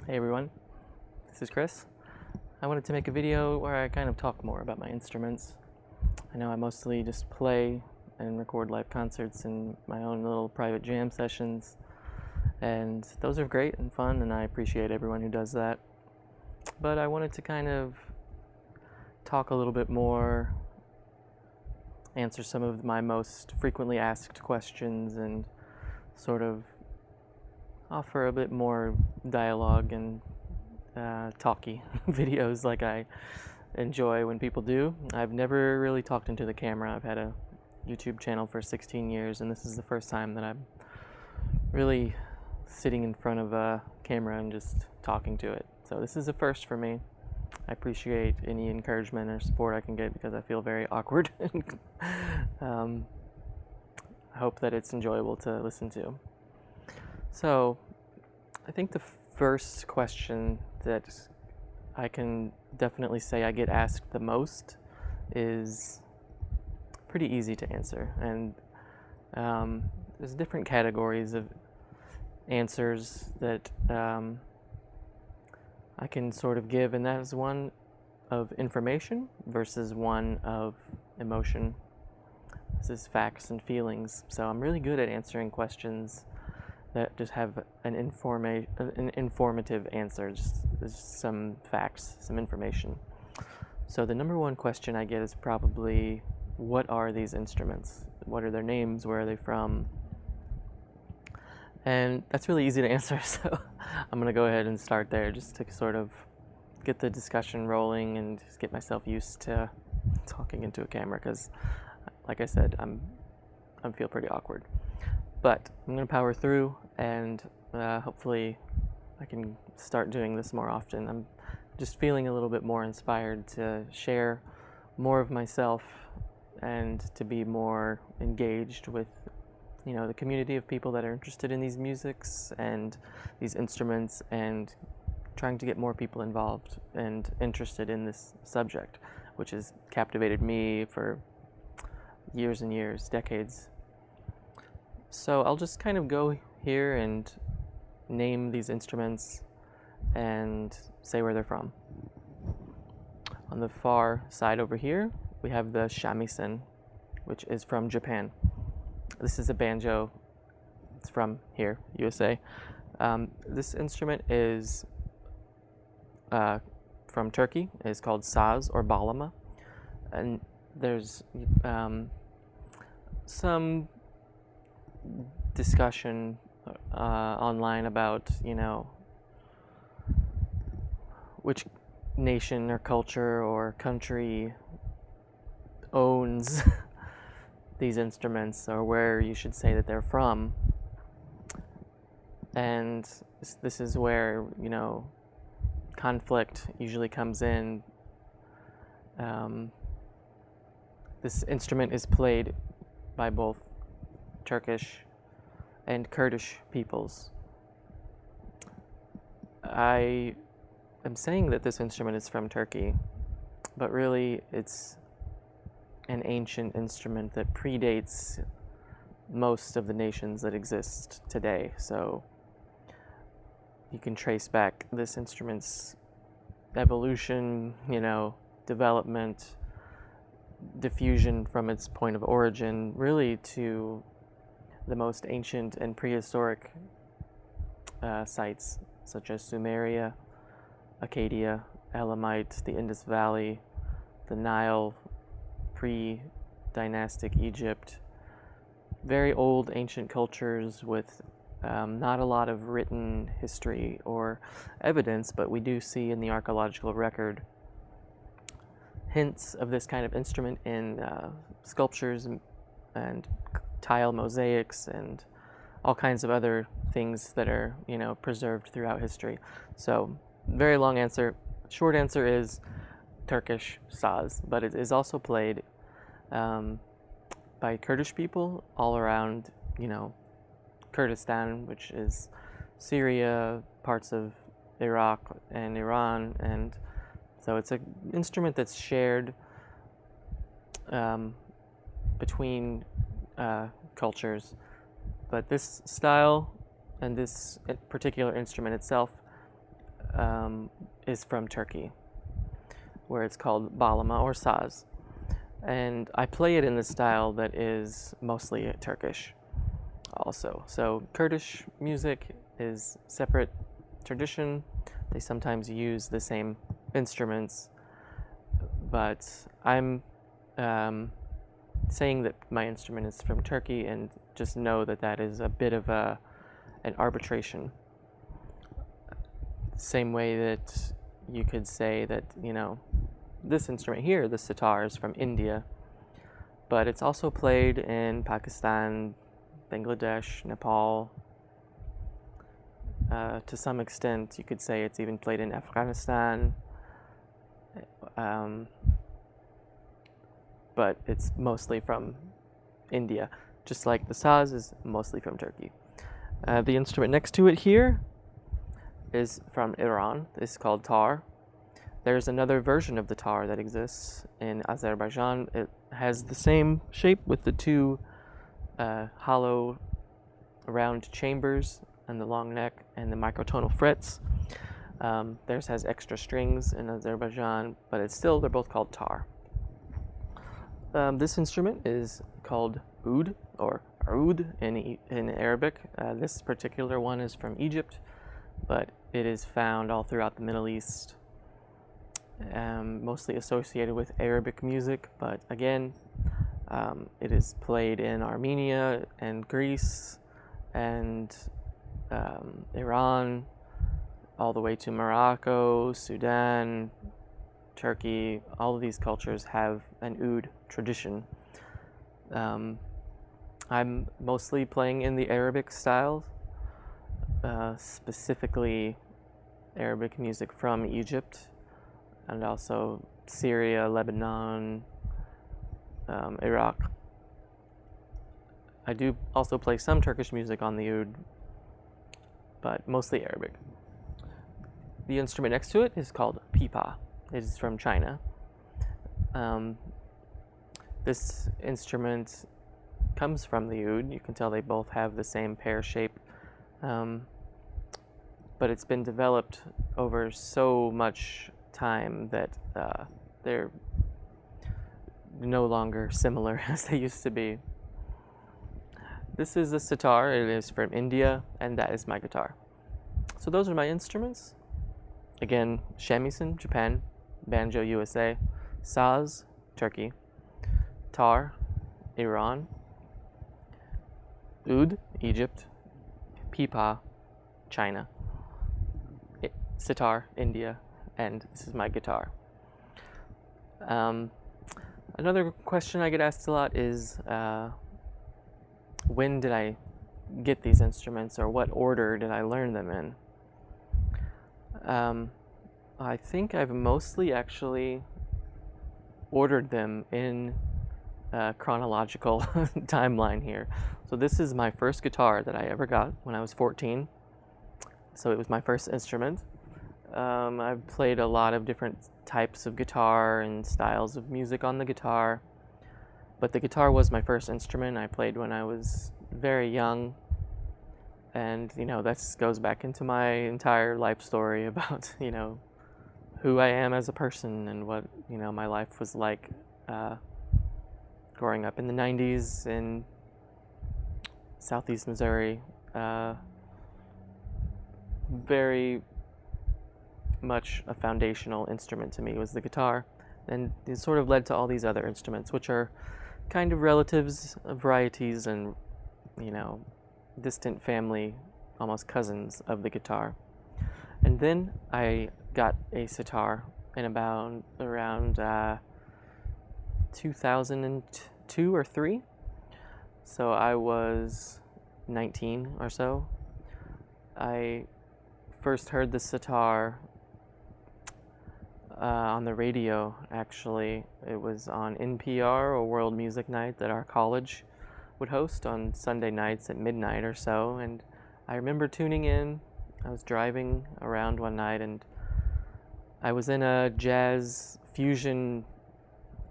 Hey everyone, this is Chris. I wanted to make a video where I kind of talk more about my instruments. I know I mostly just play and record live concerts in my own little private jam sessions, and those are great and fun, and I appreciate everyone who does that. But I wanted to kind of talk a little bit more, answer some of my most frequently asked questions, and sort of offer a bit more dialogue and talky videos like I enjoy when people do. I've never really talked into the camera. I've had a YouTube channel for 16 years, and this is the first time that I'm really sitting in front of a camera and just talking to it. So this is a first for me. I appreciate any encouragement or support I can get because I feel very awkward. I hope that it's enjoyable to listen to. So, I think the first question that I can definitely say I get asked the most is pretty easy to answer. And there's different categories of answers that I can sort of give, and that is one of information versus one of emotion. This is facts and feelings. So I'm really good at answering questions that just have an informative answer, just some facts, some information. So the number one question I get is probably, what are these instruments? What are their names? Where are they from? And that's really easy to answer, so I'm going to go ahead and start there just to sort of get the discussion rolling and just get myself used to talking into a camera because, like I said, I feel pretty awkward. But I'm going to power through, and hopefully I can start doing this more often. I'm just feeling a little bit more inspired to share more of myself and to be more engaged with, the community of people that are interested in these musics and these instruments, and trying to get more people involved and interested in this subject, which has captivated me for years and years, decades. So I'll just kind of go here and name these instruments and say where they're from. On the far side over here, we have the shamisen, which is from Japan. This is a banjo. It's from here, USA. This instrument is from Turkey. It's called saz or bağlama. And there's some discussion online about, which nation or culture or country owns these instruments, or where you should say that they're from. And this is where, conflict usually comes in. This instrument is played by both Turkish and Kurdish peoples. I am saying that this instrument is from Turkey, but really it's an ancient instrument that predates most of the nations that exist today. So you can trace back this instrument's evolution, development, diffusion from its point of origin, really to the most ancient and prehistoric sites, such as Sumeria, Acadia, Elamite, the Indus Valley, the Nile, pre-dynastic Egypt. Very old ancient cultures with not a lot of written history or evidence, but we do see in the archaeological record hints of this kind of instrument in sculptures and tile mosaics and all kinds of other things that are, preserved throughout history. So, very long answer. Short answer is Turkish saz, but it is also played by Kurdish people all around, Kurdistan, which is Syria, parts of Iraq and Iran, and so it's an instrument that's shared between cultures. But this style and this particular instrument itself is from Turkey, where it's called bağlama or saz. And I play it in the style that is mostly Turkish also. So Kurdish music is separate tradition. They sometimes use the same instruments, but I'm saying that my instrument is from Turkey, and just know that that is a bit of an arbitration. Same way that you could say that, this instrument here, the sitar, is from India, but it's also played in Pakistan, Bangladesh, Nepal. To some extent, you could say it's even played in Afghanistan, but it's mostly from India, just like the saz is mostly from Turkey. The instrument next to it here is from Iran. It's called tar. There's another version of the tar that exists in Azerbaijan. It has the same shape with the two hollow round chambers and the long neck and the microtonal frets. Theirs has extra strings in Azerbaijan, but they're both called tar. This instrument is called oud, or oud in Arabic. This particular one is from Egypt, but it is found all throughout the Middle East, mostly associated with Arabic music, but again, it is played in Armenia and Greece and Iran, all the way to Morocco, Sudan, Turkey. All of these cultures have an oud tradition. I'm mostly playing in the Arabic styles, specifically Arabic music from Egypt, and also Syria, Lebanon, Iraq. I do also play some Turkish music on the oud, but mostly Arabic. The instrument next to it is called pipa. It is from China. This instrument comes from the oud. You can tell they both have the same pear shape, but it's been developed over so much time that they're no longer similar as they used to be. This is a sitar. It is from India, and that is my guitar. So those are my instruments. Again, shamisen, Japan; banjo, USA; saz, Turkey; tar, Iran; oud, Egypt; pipa, China; sitar, India; and this is my guitar. Another question I get asked a lot is, when did I get these instruments, or what order did I learn them in? I think I've mostly actually ordered them in chronological timeline here. So this is my first guitar that I ever got when I was 14. So it was my first instrument. I've played a lot of different types of guitar and styles of music on the guitar, but the guitar was my first instrument. I played when I was very young, and that goes back into my entire life story about who I am as a person and what my life was like growing up in the 90s in Southeast Missouri. Very much a foundational instrument to me was the guitar, and it sort of led to all these other instruments, which are kind of relatives, varieties, and distant family, almost cousins of the guitar. And then I got a sitar in around 2002 or 3. So I was 19 or so. I first heard the sitar on the radio, actually. It was on NPR, or World Music Night, that our college would host on Sunday nights at midnight or so. And I remember tuning in. I was driving around one night, and I was in a jazz fusion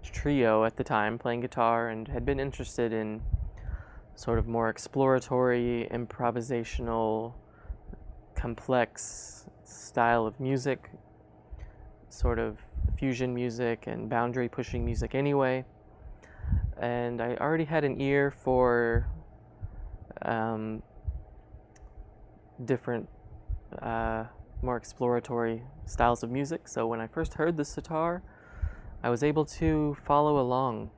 trio at the time, playing guitar, and had been interested in sort of more exploratory, improvisational, complex style of music, sort of fusion music and boundary pushing music anyway. And I already had an ear for different, more exploratory styles of music. So when I first heard the sitar, I was able to follow along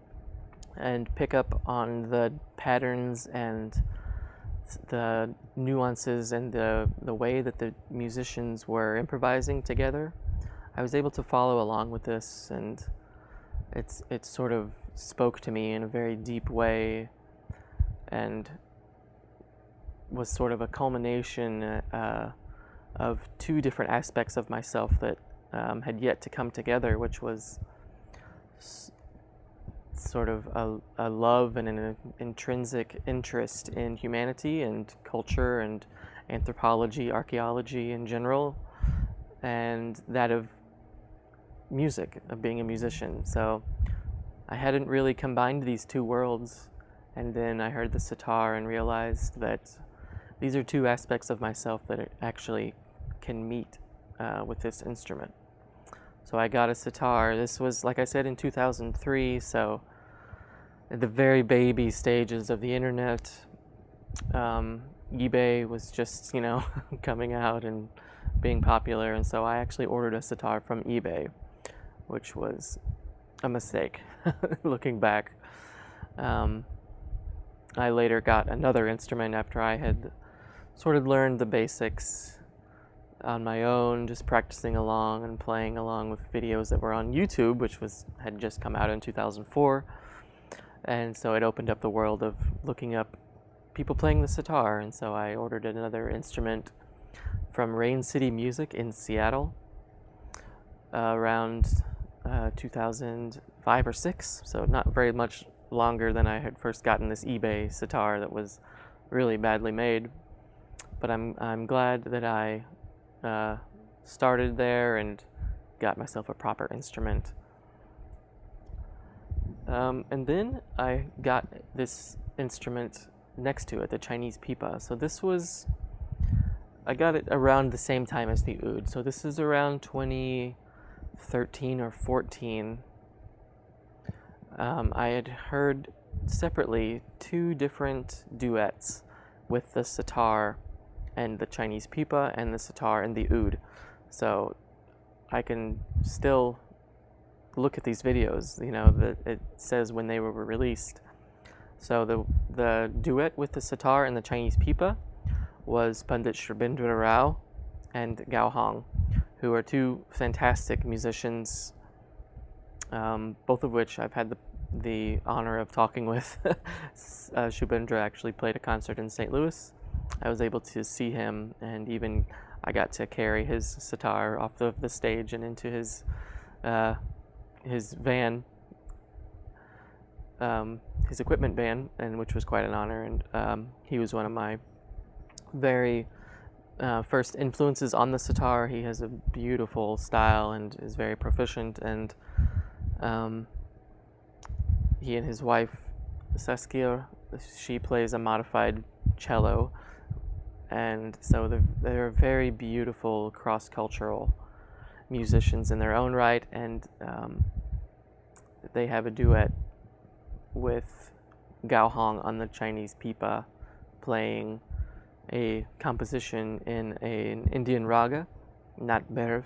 and pick up on the patterns and the nuances and the way that the musicians were improvising together. I was able to follow along with this, and it sort of spoke to me in a very deep way, and was sort of a culmination of two different aspects of myself that had yet to come together, which was sort of a love and an intrinsic interest in humanity and culture and anthropology, archaeology in general, and that of music, of being a musician. So I hadn't really combined these two worlds, and then I heard the sitar and realized that these are two aspects of myself that actually can meet with this instrument. So I got a sitar. This was, like I said, in 2003, so at the very baby stages of the internet. eBay was just, coming out and being popular, and so I actually ordered a sitar from eBay, which was a mistake, looking back. I later got another instrument after I had sort of learned the basics on my own, just practicing along and playing along with videos that were on YouTube, which had just come out in 2004. And so it opened up the world of looking up people playing the sitar, and so I ordered another instrument from Rain City Music in Seattle around 2005 or 6, so not very much longer than I had first gotten this eBay sitar that was really badly made. But I'm glad that I started there and got myself a proper instrument. And then I got this instrument next to it, the Chinese pipa. So I got it around the same time as the oud. So this is around 2013 or 14. I had heard separately two different duets with the sitar and the Chinese pipa, and the sitar and the oud. So I can still look at these videos, that it says when they were released. So the duet with the sitar and the Chinese pipa was Pandit Shubendra Rao and Gao Hong, who are two fantastic musicians, both of which I've had the honor of talking with. Shubendra actually played a concert in St. Louis. I was able to see him, and even I got to carry his sitar off the stage and into his van, his equipment van, and which was quite an honor. And he was one of my very first influences on the sitar. He has a beautiful style and is very proficient, and he and his wife Saskia, she plays a modified cello, and so they're very beautiful cross-cultural musicians in their own right, and they have a duet with Gao Hong on the Chinese pipa, playing a composition in an Indian raga, Nat Bhairav,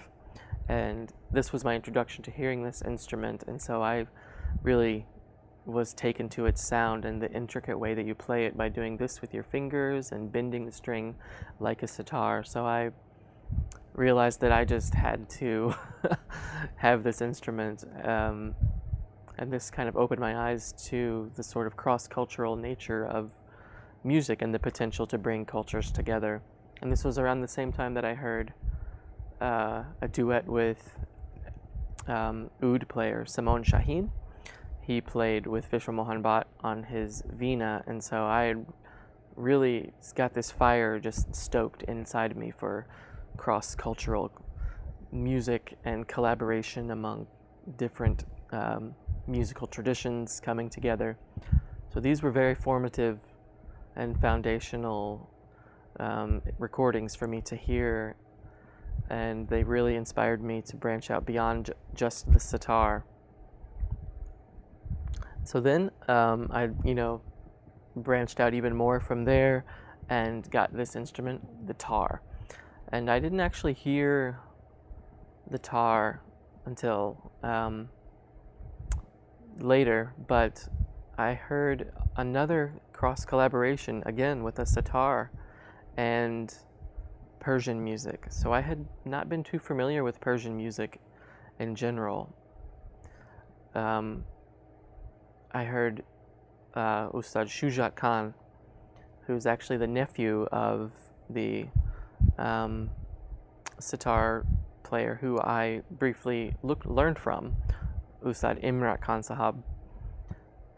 and this was my introduction to hearing this instrument, and so I really was taken to its sound and the intricate way that you play it by doing this with your fingers and bending the string like a sitar. So I realized that I just had to have this instrument, and this kind of opened my eyes to the sort of cross-cultural nature of music and the potential to bring cultures together. And this was around the same time that I heard a duet with oud player Simon Shaheen. He played with Vishwa Mohan Bhatt on his Veena, and so I had really got this fire just stoked inside me for cross-cultural music and collaboration among different musical traditions coming together. So these were very formative and foundational recordings for me to hear and they really inspired me to branch out beyond just the sitar. So then I, branched out even more from there and got this instrument, the tar. And I didn't actually hear the tar until later, but I heard another cross collaboration again with a sitar and Persian music. So I had not been too familiar with Persian music in general. I heard Ustad Shujat Khan, who's actually the nephew of the sitar player who I briefly learned from, Ustad Imrat Khan Sahab.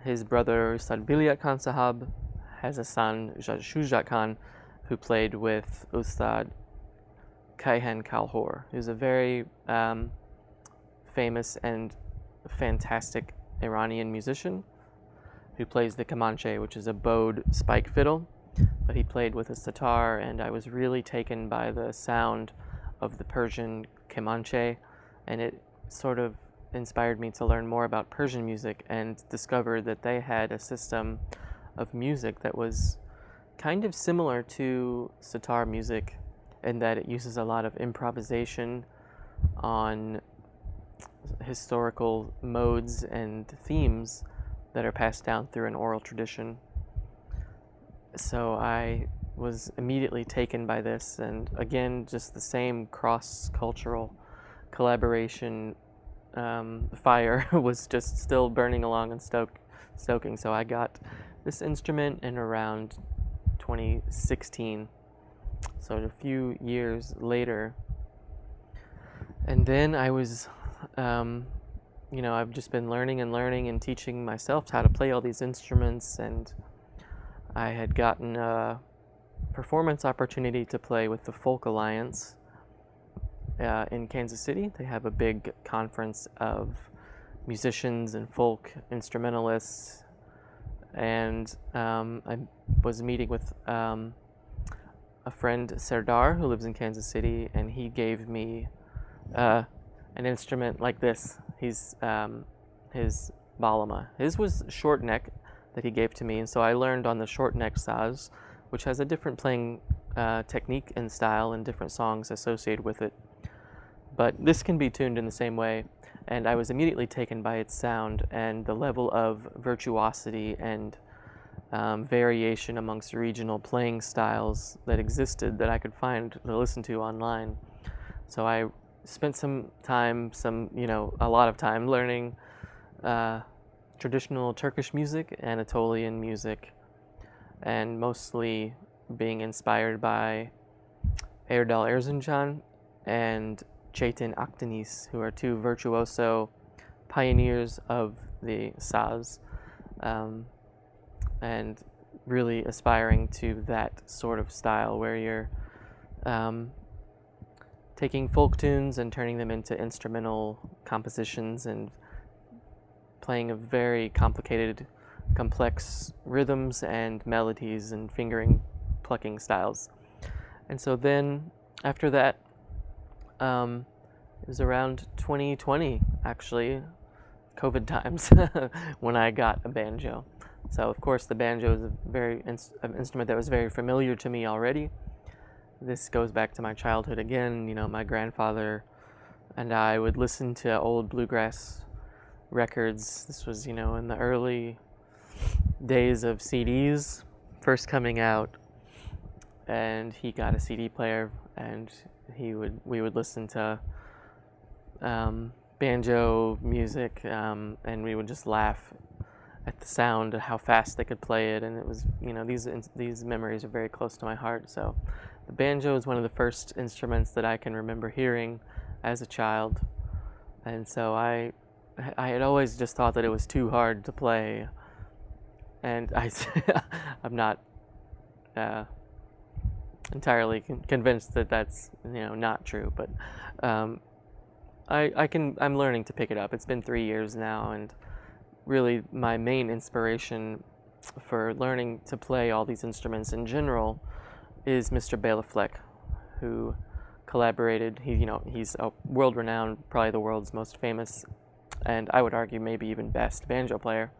His brother Ustad Vilayat Khan Sahab has a son, Shujat Khan, who played with Ustad Kaihan Kalhor, who's a very famous and fantastic Iranian musician who plays the kamanche, which is a bowed spike fiddle, but he played with a sitar, and I was really taken by the sound of the Persian kamanche, and it sort of inspired me to learn more about Persian music and discovered that they had a system of music that was kind of similar to sitar music in that it uses a lot of improvisation on historical modes and themes that are passed down through an oral tradition. So I was immediately taken by this, and again, just the same cross-cultural collaboration fire was just still burning along and stoking. So I got this instrument in around 2016, so a few years later. And then I was, I've just been learning and teaching myself how to play all these instruments, and I had gotten a performance opportunity to play with the Folk Alliance in Kansas City. They have a big conference of musicians and folk instrumentalists, and I was meeting with a friend, Serdar, who lives in Kansas City, and he gave me an instrument like this. His balama. His was short neck that he gave to me, and so I learned on the short neck saz, which has a different playing technique and style and different songs associated with it. But this can be tuned in the same way, and I was immediately taken by its sound and the level of virtuosity and variation amongst regional playing styles that existed that I could find to listen to online. So I spent some time, a lot of time learning traditional Turkish music, Anatolian music, and mostly being inspired by Erdal Erzincan and Çetin Akdeniz, who are two virtuoso pioneers of the saz, and really aspiring to that sort of style where you're taking folk tunes and turning them into instrumental compositions and playing a very complicated, complex rhythms and melodies and fingering plucking styles. And so then after that, it was around 2020, actually, COVID times, when I got a banjo. So of course the banjo is an instrument that was very familiar to me already. This goes back to my childhood again. My grandfather and I would listen to old bluegrass records. This was, in the early days of CDs first coming out, and he got a CD player, and we would listen to banjo music, and we would just laugh at the sound and how fast they could play it, and it was, these memories are very close to my heart. So the banjo is one of the first instruments that I can remember hearing as a child, and so I had always just thought that it was too hard to play, and I'm not entirely convinced that that's not true, but I'm learning to pick it up. It's been 3 years now, and really my main inspiration for learning to play all these instruments in general is Mr. Bela Fleck, who collaborated. He's a world-renowned, probably the world's most famous, and I would argue maybe even best banjo player.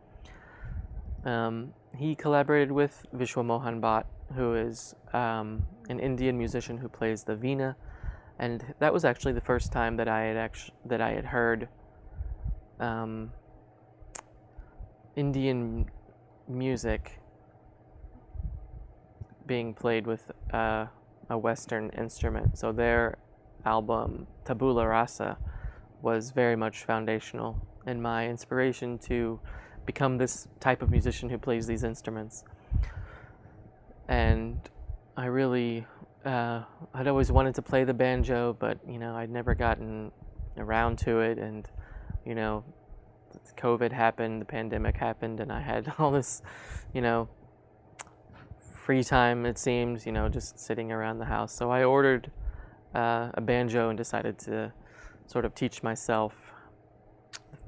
He collaborated with Vishwa Mohan Bhatt, who is an Indian musician who plays the veena, and that was actually the first time that I had heard Indian music being played with a Western instrument. So their album Tabula Rasa was very much foundational in my inspiration to become this type of musician who plays these instruments. And I really, I'd always wanted to play the banjo, but I'd never gotten around to it. And COVID happened, the pandemic happened, and I had all this, free time, it seems, just sitting around the house. So I ordered a banjo and decided to sort of teach myself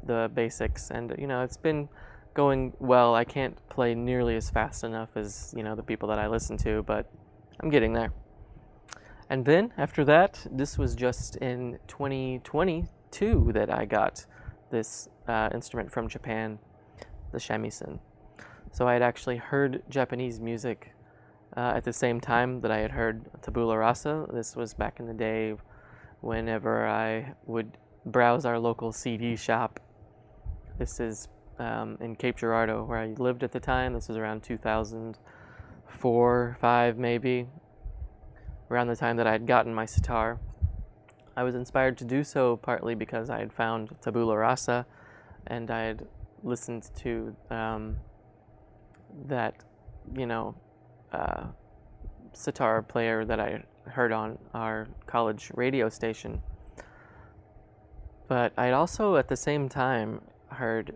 the basics. And, it's been going well. I can't play nearly as fast enough as, the people that I listen to, but I'm getting there. And then after that, this was just in 2022 that I got this instrument from Japan, the shamisen. So I had actually heard Japanese music at the same time that I had heard Tabula Rasa. This was back in the day whenever I would browse our local CD shop. This is in Cape Girardeau, where I lived at the time. This was around 2004, 5 maybe, around the time that I had gotten my sitar. I was inspired to do so partly because I had found Tabula Rasa, and I had listened to that, sitar player that I heard on our college radio station. But I'd also at the same time heard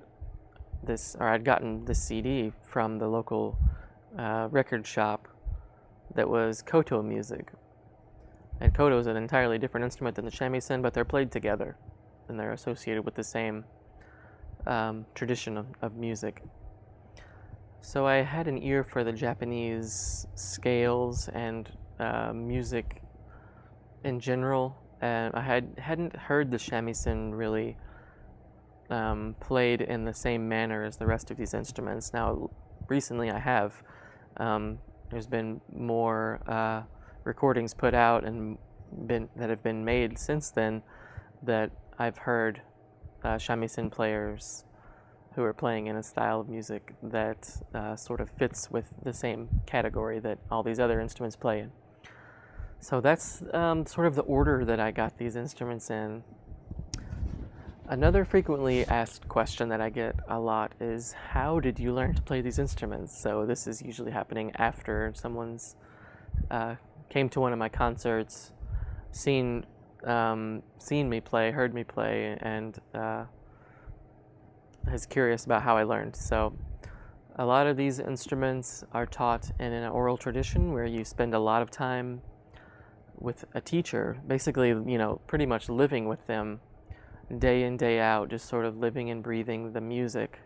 this, or I'd gotten this CD from the local record shop that was koto music. And koto is an entirely different instrument than the shamisen, but they're played together, and they're associated with the same tradition of music. So I had an ear for the Japanese scales and music in general, and I hadn't heard the shamisen really played in the same manner as the rest of these instruments. Now, recently I have. There's been more recordings put out and that have been made since then that I've heard shamisen players who are playing in a style of music that sort of fits with the same category that all these other instruments play in. So that's sort of the order that I got these instruments in. Another frequently asked question that I get a lot is, how did you learn to play these instruments? So this is usually happening after someone's came to one of my concerts, seen me play, heard me play, and is curious about how I learned. So a lot of these instruments are taught in an oral tradition where you spend a lot of time with a teacher, basically, pretty much living with them day in, day out, just sort of living and breathing the music.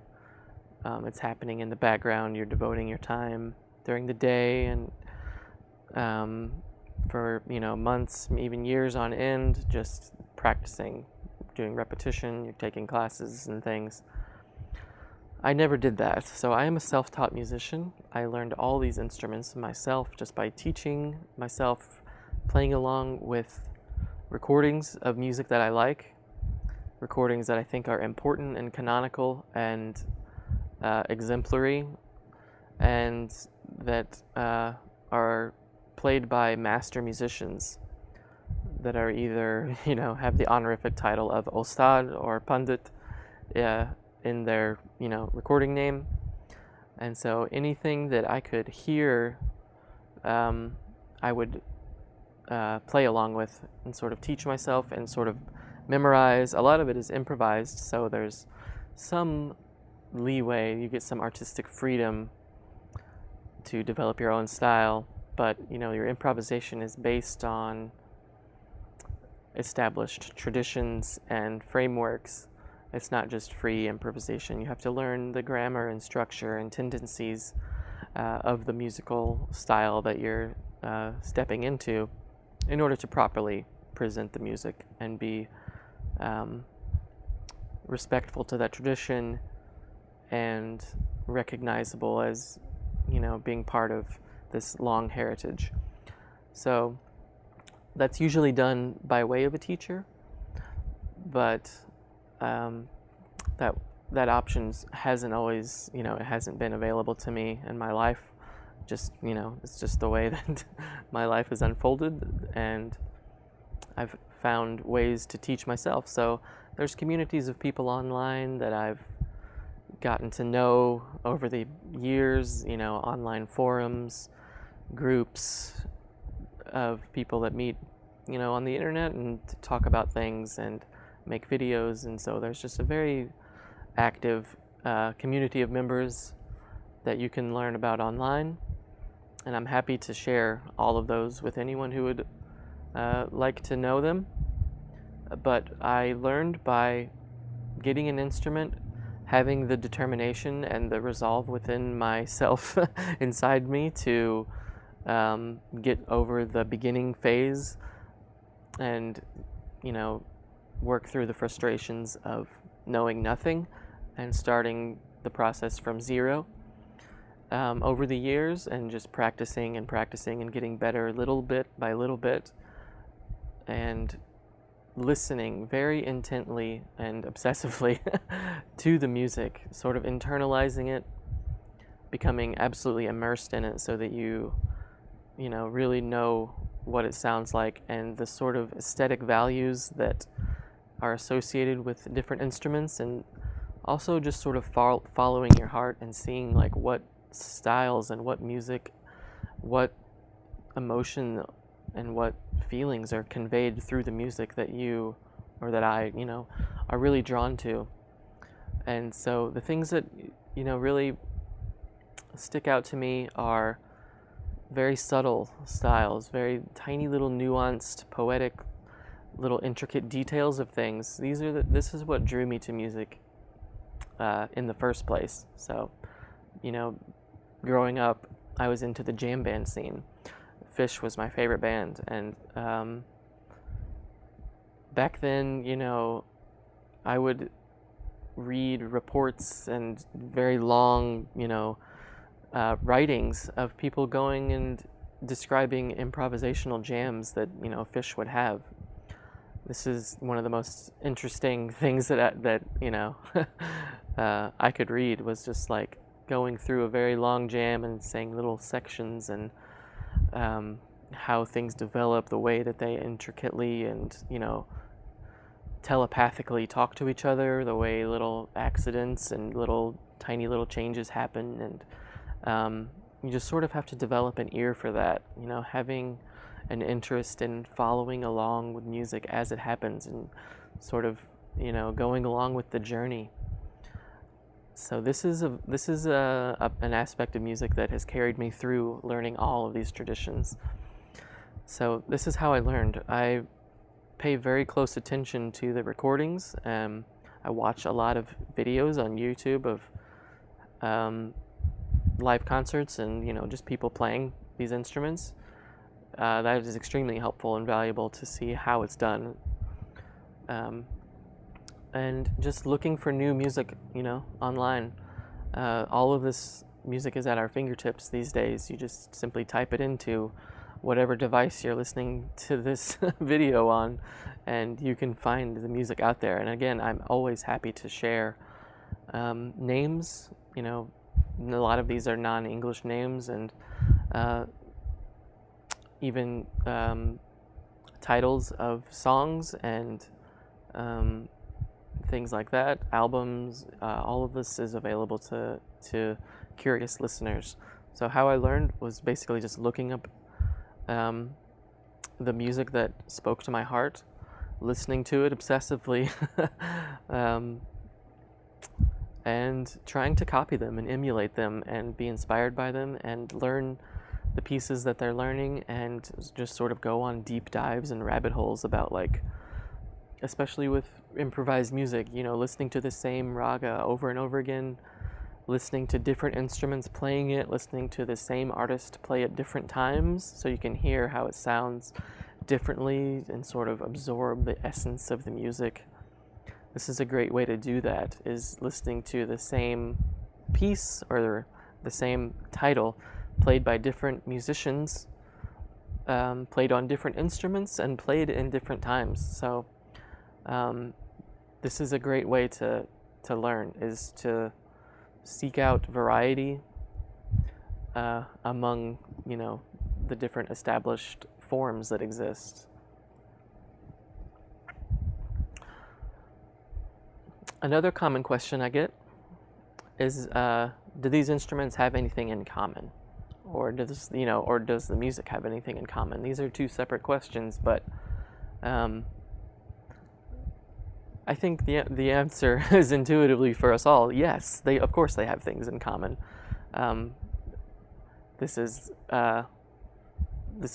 It's happening in the background. You're devoting your time during the day and for months, even years on end, just practicing, doing repetition. You're taking classes and things. I never did that, so I am a self-taught musician. I learned all these instruments myself just by teaching myself, playing along with recordings of music that I like, recordings that I think are important and canonical and exemplary, and that are played by master musicians that are either, have the honorific title of Ostad or Pandit in their, recording name. And so anything that I could hear, I would play along with and sort of teach myself and sort of memorize. A lot of it is improvised, so there's some leeway. You get some artistic freedom to develop your own style, but your improvisation is based on established traditions and frameworks. It's not just free improvisation. You have to learn the grammar and structure and tendencies of the musical style that you're stepping into in order to properly present the music and be respectful to that tradition and recognizable as, being part of this long heritage. So that's usually done by way of a teacher, but that options hasn't always, it hasn't been available to me in my life. Just, it's just the way that my life has unfolded, and I've found ways to teach myself. So there's communities of people online that I've gotten to know over the years, online forums, groups of people that meet, on the internet and talk about things and make videos. And so there's just a very active community of members that you can learn about online. And I'm happy to share all of those with anyone who would like to know them. But I learned by getting an instrument, having the determination and the resolve within myself inside me to get over the beginning phase and, work through the frustrations of knowing nothing and starting the process from zero over the years, and just practicing and getting better little bit by little bit, and listening very intently and obsessively to the music, sort of internalizing it, becoming absolutely immersed in it so that you really know what it sounds like and the sort of aesthetic values that are associated with different instruments, and also just sort of following your heart and seeing like what styles and what music, what emotion and what feelings are conveyed through the music that you, or that I, are really drawn to. And so the things that, really stick out to me are very subtle styles, very tiny little nuanced, poetic, little intricate details of things. This is what drew me to music in the first place. So, growing up, I was into the jam band scene. Phish was my favorite band, and back then, I would read reports and very long, writings of people going and describing improvisational jams that, Phish would have. This is one of the most interesting things that I could read, was just like going through a very long jam and saying little sections, and how things develop, the way that they intricately and, telepathically talk to each other, the way little accidents and tiny little changes happen. And you just sort of have to develop an ear for that, having an interest in following along with music as it happens, and sort of, going along with the journey. So this is an aspect of music that has carried me through learning all of these traditions. So this is how I learned. I pay very close attention to the recordings. I watch a lot of videos on YouTube of live concerts and, just people playing these instruments. That is extremely helpful and valuable to see how it's done. And just looking for new music, online. All of this music is at our fingertips these days. You just simply type it into whatever device you're listening to this video on, and you can find the music out there. And again, I'm always happy to share names. A lot of these are non-English names, and even titles of songs and things like that, albums. All of this is available to curious listeners. So how I learned was basically just looking up the music that spoke to my heart, listening to it obsessively, and trying to copy them and emulate them and be inspired by them and learn the pieces that they're learning, and just sort of go on deep dives and rabbit holes about, like, especially with improvised music, listening to the same raga over and over again, listening to different instruments playing it, listening to the same artist play at different times so you can hear how it sounds differently and sort of absorb the essence of the music. This is a great way to do that, is listening to the same piece or the same title played by different musicians, played on different instruments, and played in different times. So this is a great way to learn, is to seek out variety among, the different established forms that exist. Another common question I get is, do these instruments have anything in common? Or does the music have anything in common? These are two separate questions, but I think the answer is intuitively for us all, yes, of course they have things in common. This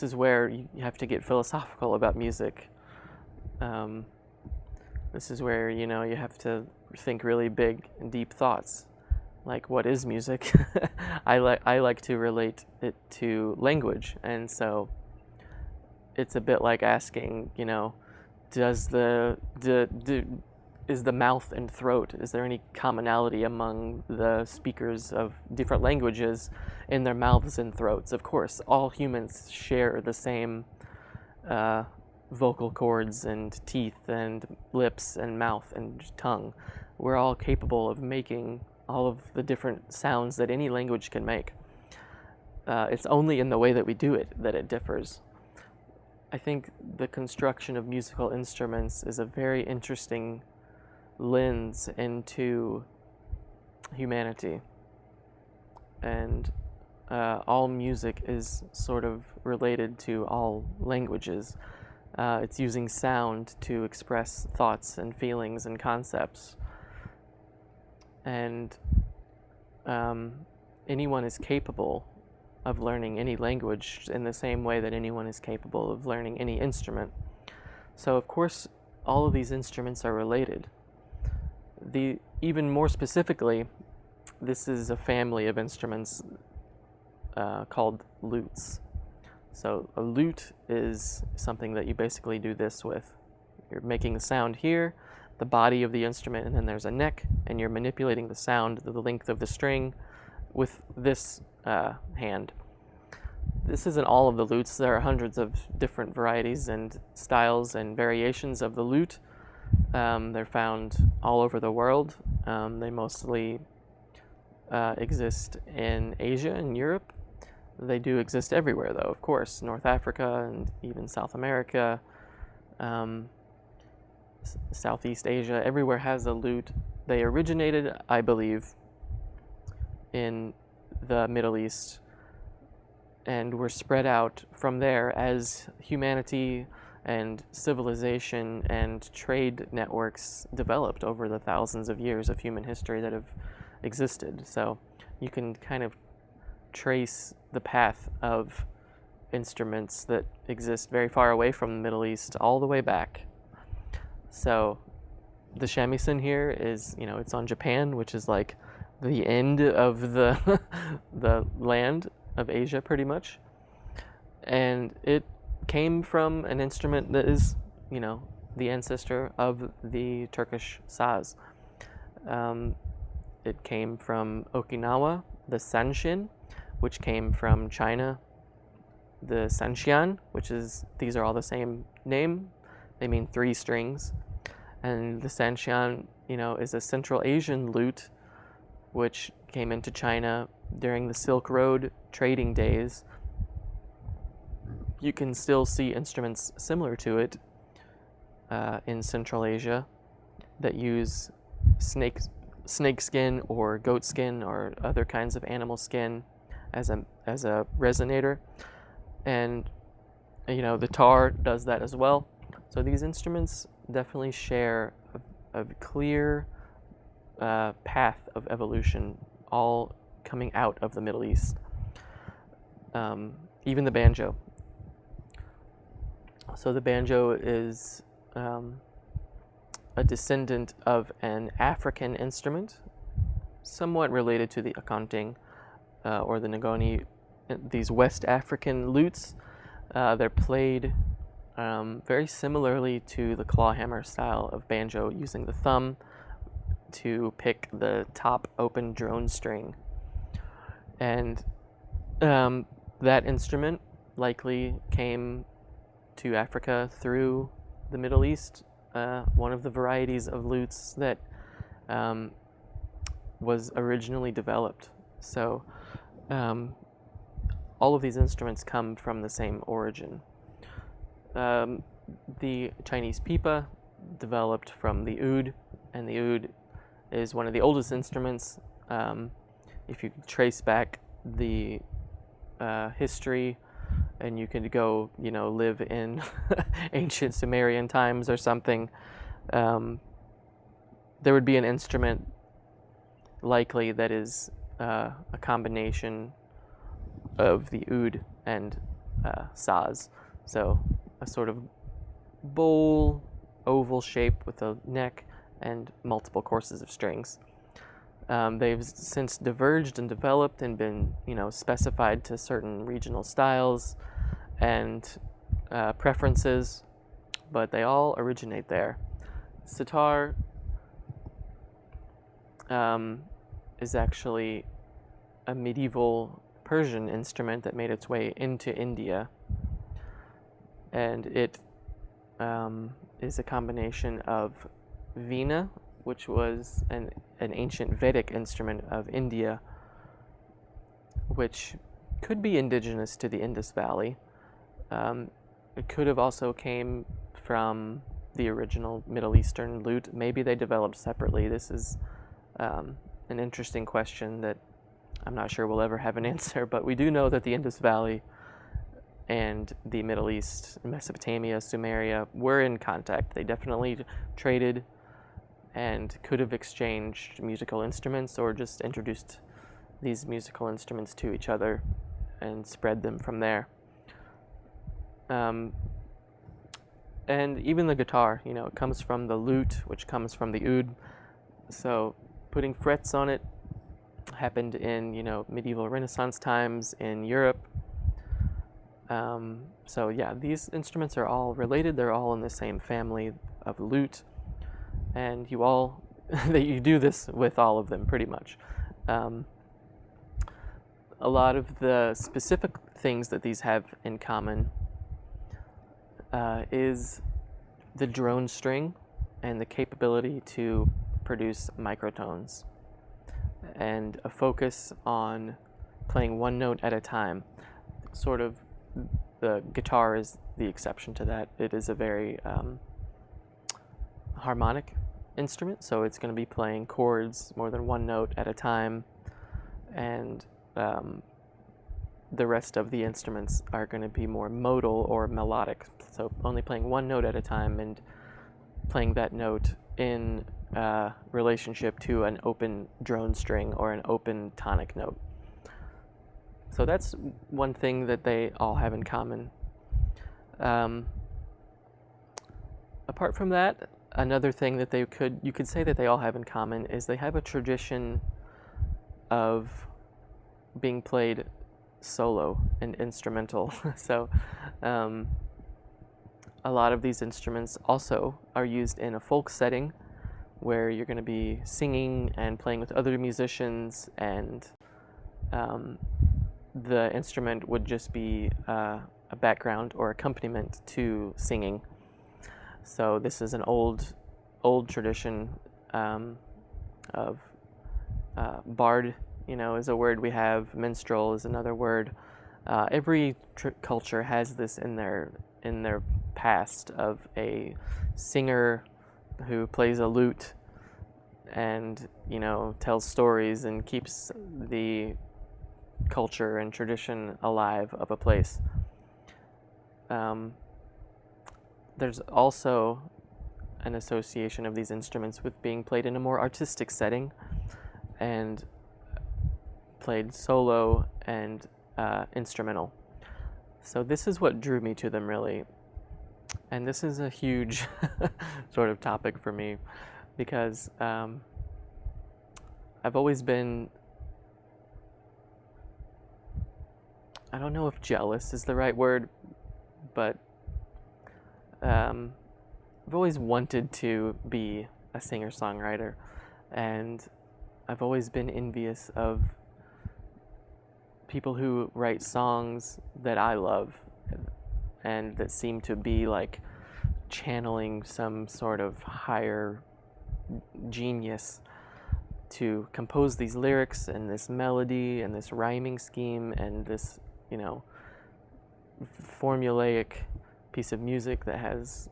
is where you have to get philosophical about music. This is where, you have to think really big and deep thoughts. Like, what is music? I like to relate it to language, and so it's a bit like asking, is the mouth and throat, is there any commonality among the speakers of different languages in their mouths and throats? Of course, all humans share the same vocal cords and teeth and lips and mouth and tongue. We're all capable of making all of the different sounds that any language can make. It's only in the way that we do it that it differs. I think the construction of musical instruments is a very interesting lens into humanity. And all music is sort of related to all languages. It's using sound to express thoughts and feelings and concepts. And anyone is capable of learning any language in the same way that anyone is capable of learning any instrument. So of course, all of these instruments are related. Even more specifically, this is a family of instruments called lutes. So a lute is something that you basically do this with. You're making the sound here, the body of the instrument, and then there's a neck, and you're manipulating the sound, the length of the string, with this hand. This isn't all of the lutes. There are hundreds of different varieties and styles and variations of the lute. They're found all over the world. They mostly exist in Asia and Europe. They do exist everywhere, though, of course. North Africa and even South America, Southeast Asia, everywhere has a lute. They originated, I believe, in the Middle East and were spread out from there as humanity and civilization and trade networks developed over the thousands of years of human history that have existed. So you can kind of trace the path of instruments that exist very far away from the Middle East all the way back. So the shamisen here is, it's on Japan, which is like the end of the the land of Asia, pretty much. And it came from an instrument that is, the ancestor of the Turkish saz. It came from Okinawa, the sanshin, which came from China, the sanxian, these are all the same name. They mean 3 strings. And the sanxian, is a Central Asian lute, which came into China during the Silk Road trading days. You can still see instruments similar to it in Central Asia that use snake skin or goat skin or other kinds of animal skin as a resonator. And the tar does that as well. So these instruments definitely share a clear path of evolution, all coming out of the Middle East. Even the banjo. So the banjo is a descendant of an African instrument, somewhat related to the akanting or the ngoni, these West African lutes. They're played very similarly to the clawhammer style of banjo, using the thumb to pick the top open drone string. And that instrument likely came to Africa through the Middle East. One of the varieties of lutes that was originally developed. So all of these instruments come from the same origin. The Chinese pipa developed from the oud, and the oud is one of the oldest instruments. If you trace back the history, and you could go, live in ancient Sumerian times or something, there would be an instrument likely that is a combination of the oud and saz. So a sort of bowl, oval shape with a neck and multiple courses of strings. They've since diverged and developed and been, specified to certain regional styles and preferences, but they all originate there. Sitar is actually a medieval Persian instrument that made its way into India, and it is a combination of veena, which was an ancient Vedic instrument of India, which could be indigenous to the Indus Valley. It could have also came from the original Middle Eastern lute. Maybe they developed separately. This is an interesting question that I'm not sure we'll ever have an answer, but we do know that the Indus Valley and the Middle East, Mesopotamia, Sumeria, were in contact. They definitely traded and could have exchanged musical instruments or just introduced these musical instruments to each other and spread them from there. And even the guitar, it comes from the lute, which comes from the oud. So putting frets on it happened in, medieval Renaissance times in Europe. So yeah, these instruments are all related. They're all in the same family of lute, and you do this with all of them pretty much. A lot of the specific things that these have in common is the drone string and the capability to produce microtones and a focus on playing one note at a time. Sort of, the guitar is the exception to that. It is a very harmonic instrument, so it's going to be playing chords more than one note at a time, and the rest of the instruments are going to be more modal or melodic, so only playing one note at a time and playing that note in relationship to an open drone string or an open tonic note. So that's one thing that they all have in common. Apart from that, another thing that you could say that they all have in common is they have a tradition of being played solo and instrumental. So a lot of these instruments also are used in a folk setting where you're going to be singing and playing with other musicians, and the instrument would just be a background or accompaniment to singing. So this is an old tradition of bard, is a word we have. Minstrel is another word. Every culture has this in their past, of a singer who plays a lute and tells stories and keeps the culture and tradition alive of a place. There's also an association of these instruments with being played in a more artistic setting and played solo and instrumental. So this is what drew me to them, really. And this is a huge sort of topic for me, because I've always been, I don't know if jealous is the right word, but I've always wanted to be a singer-songwriter, and I've always been envious of people who write songs that I love and that seem to be like channeling some sort of higher genius to compose these lyrics and this melody and this rhyming scheme and this, formulaic piece of music that has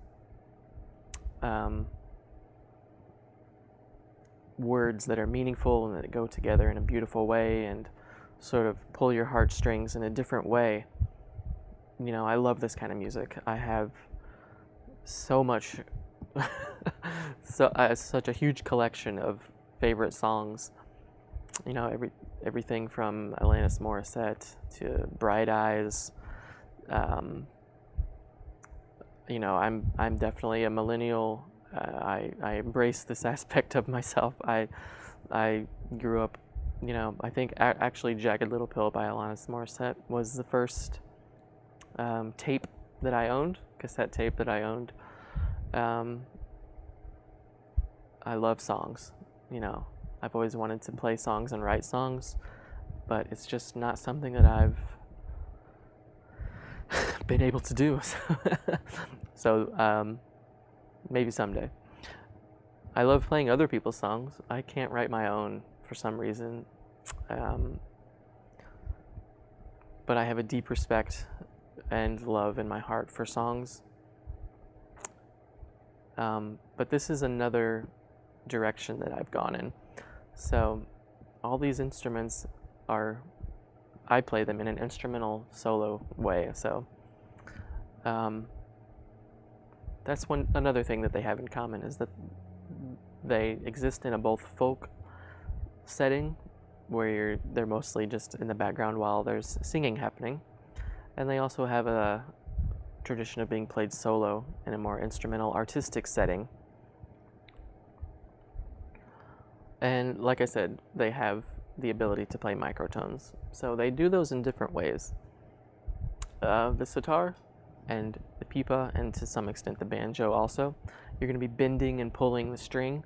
words that are meaningful and that go together in a beautiful way and sort of pull your heartstrings in a different way. I love this kind of music. I have so much, such a huge collection of favorite songs. Everything from Alanis Morissette to Bright Eyes. I'm definitely a millennial. I embrace this aspect of myself. I grew up, I think actually Jagged Little Pill by Alanis Morissette was the first tape that I owned, cassette tape that I owned. I love songs, I've always wanted to play songs and write songs, but it's just not something that I've been able to do. So maybe someday. I love playing other people's songs. I can't write my own for some reason. But I have a deep respect and love in my heart for songs. But this is another direction that I've gone in. So all these instruments I play them in an instrumental solo way. So that's another thing that they have in common is that they exist in a both folk setting where they're mostly just in the background while there's singing happening, and they also have a tradition of being played solo in a more instrumental artistic setting. And like I said, they have the ability to play microtones. So they do those in different ways. The sitar and the pipa, and to some extent the banjo also, you're going to be bending and pulling the string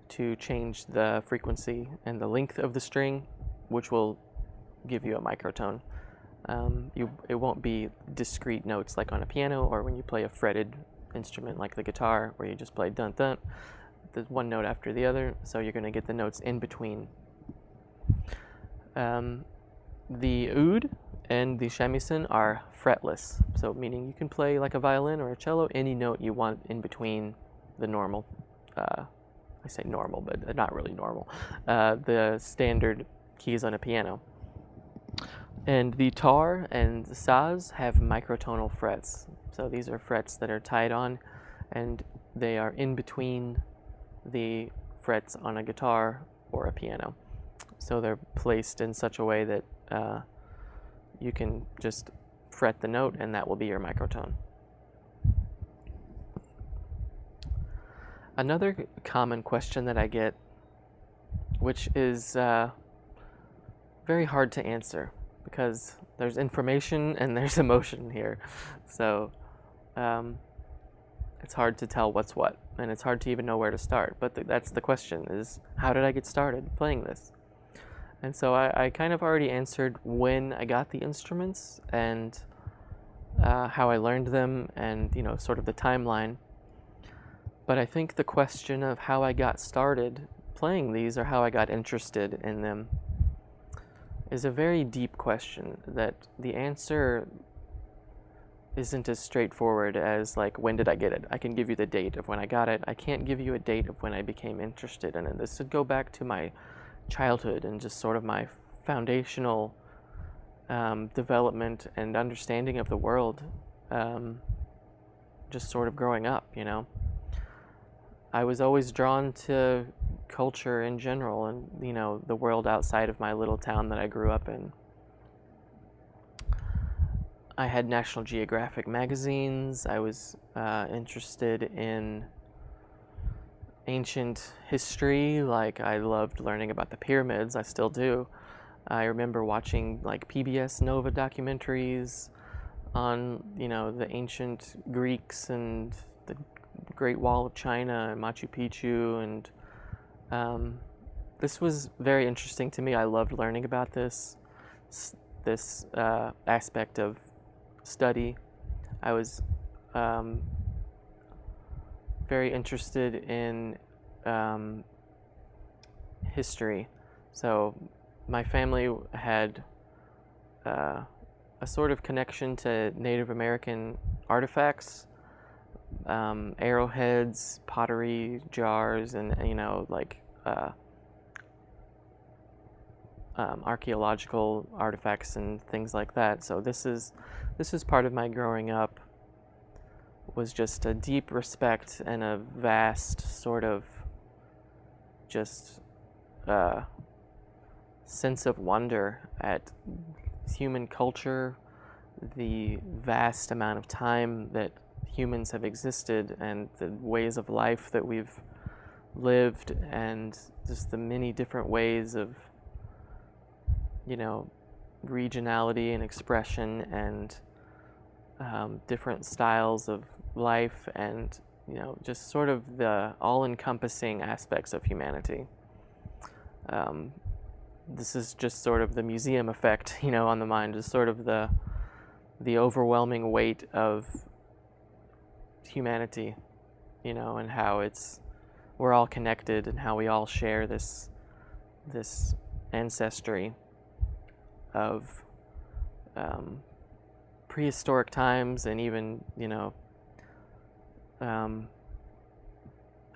to change the frequency and the length of the string, which will give you a microtone. It won't be discrete notes like on a piano or when you play a fretted instrument like the guitar where you just play dun dun, the one note after the other, so you're going to get the notes in between. The oud and the shamisen are fretless, so meaning you can play like a violin or a cello any note you want in between the normal, I say normal, but not really normal, the standard keys on a piano. And the tar and the saz have microtonal frets, so these are frets that are tied on, and they are in between the frets on a guitar or a piano. So they're placed in such a way that you can just fret the note and that will be your microtone. Another common question that I get, which is very hard to answer because there's information and there's emotion here. So it's hard to tell what's what, and it's hard to even know where to start. But that's the question, is how did I get started playing this? And so I kind of already answered when I got the instruments and how I learned them and, sort of the timeline. But I think the question of how I got started playing these or how I got interested in them is a very deep question that the answer isn't as straightforward as like, when did I get it? I can give you the date of when I got it. I can't give you a date of when I became interested in it. This would go back to my childhood and just sort of my foundational development and understanding of the world, just sort of growing up, I was always drawn to culture in general and, the world outside of my little town that I grew up in. I had National Geographic magazines. I was interested in ancient history. Like, I loved learning about the pyramids. I still do. I remember watching like PBS Nova documentaries on, the ancient Greeks and the Great Wall of China and Machu Picchu, and this was very interesting to me. I loved learning about this aspect of study. I was very interested in history. So my family had a sort of connection to Native American artifacts, arrowheads, pottery, jars, and archaeological artifacts and things like that. So this is part of my growing up, was just a deep respect and a vast sort of just sense of wonder at human culture, the vast amount of time that humans have existed, and the ways of life that we've lived, and just the many different ways of regionality and expression, and different styles of life, and just sort of the all-encompassing aspects of humanity. This is just sort of the museum effect, on the mind, just sort of the overwhelming weight of humanity, and how we're all connected, and how we all share this ancestry of prehistoric times, and even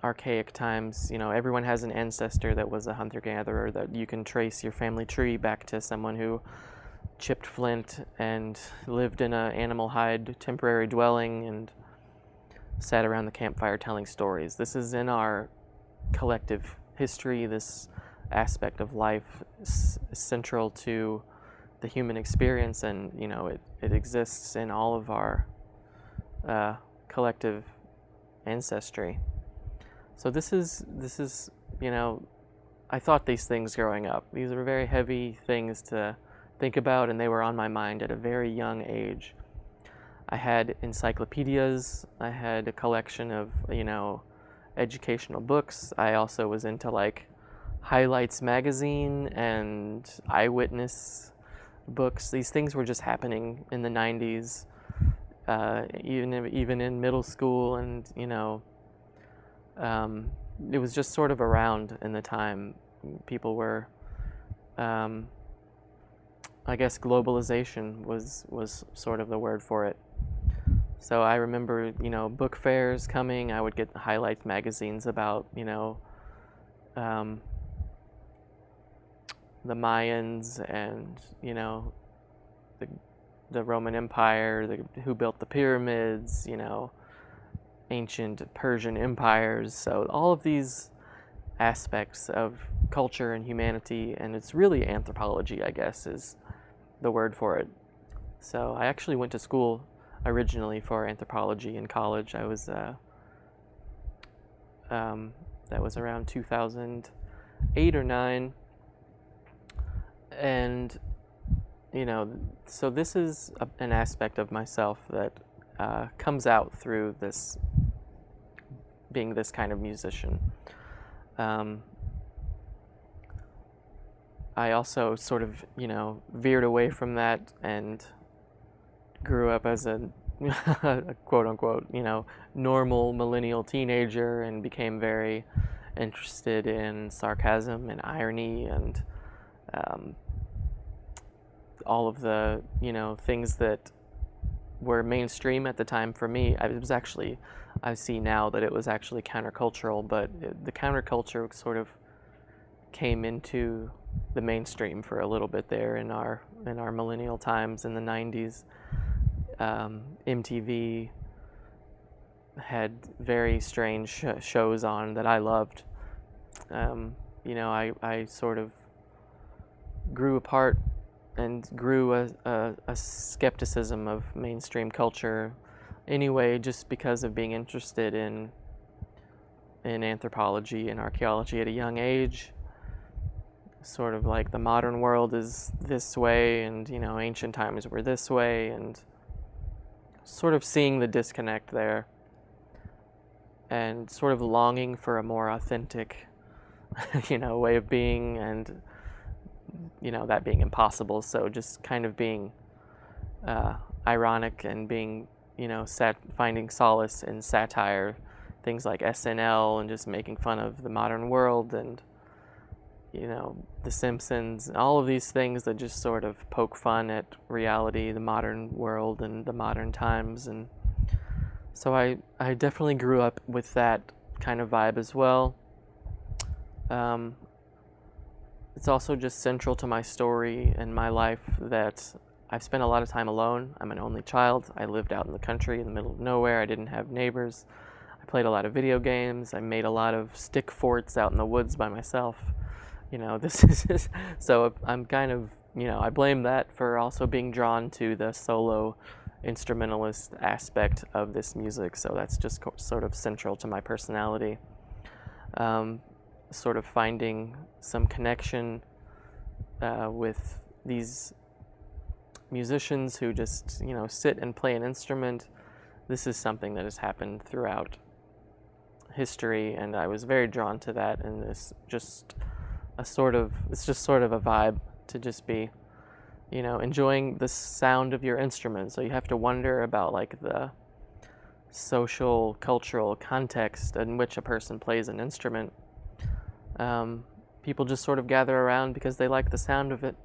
archaic times. Everyone has an ancestor that was a hunter-gatherer, that you can trace your family tree back to someone who chipped flint and lived in an animal hide temporary dwelling and sat around the campfire telling stories. This is in our collective history. This aspect of life is central to the human experience, and it exists in all of our collective ancestry. So this is I thought these things growing up. These were very heavy things to think about, and they were on my mind at a very young age. I had encyclopedias. I had a collection of educational books. I also was into Highlights magazine and Eyewitness books. These things were just happening in the 90s, even in middle school, and it was just sort of around in the time. People were, I guess globalization was sort of the word for it. So I remember, book fairs coming. I would get Highlights magazines about, the Mayans, and the Roman Empire, who built the pyramids, ancient Persian empires. So all of these aspects of culture and humanity, and it's really anthropology, I guess, is the word for it. So I actually went to school originally for anthropology in college. I was that was around 2008 or 9. And so this is an aspect of myself that comes out through this, being this kind of musician. I also sort of veered away from that and grew up as a quote unquote normal millennial teenager, and became very interested in sarcasm and irony, and all of the things that were mainstream at the time for me. I see now that it was actually countercultural, but the counterculture sort of came into the mainstream for a little bit there in our millennial times in the 90s. MTV had very strange shows on that I loved. I sort of grew apart and grew a skepticism of mainstream culture anyway, just because of being interested in anthropology and archaeology at a young age. Sort of like the modern world is this way, and ancient times were this way, and sort of seeing the disconnect there and sort of longing for a more authentic, way of being, and, that being impossible. So just kind of being ironic and being, finding solace in satire, things like SNL, and just making fun of the modern world, and, The Simpsons, all of these things that just sort of poke fun at reality, the modern world, and the modern times. And so I definitely grew up with that kind of vibe as well. It's also just central to my story and my life that I've spent a lot of time alone. I'm an only child. I lived out in the country in the middle of nowhere. I didn't have neighbors. I played a lot of video games. I made a lot of stick forts out in the woods by myself. This is just, so I'm kind of, I blame that for also being drawn to the solo instrumentalist aspect of this music. So that's just sort of central to my personality. Sort of finding some connection with these musicians who just, sit and play an instrument. This is something that has happened throughout history, and I was very drawn to that, and it's just sort of a vibe to just be, enjoying the sound of your instrument. So you have to wonder about like the social, cultural context in which a person plays an instrument. People just sort of gather around because they like the sound of it,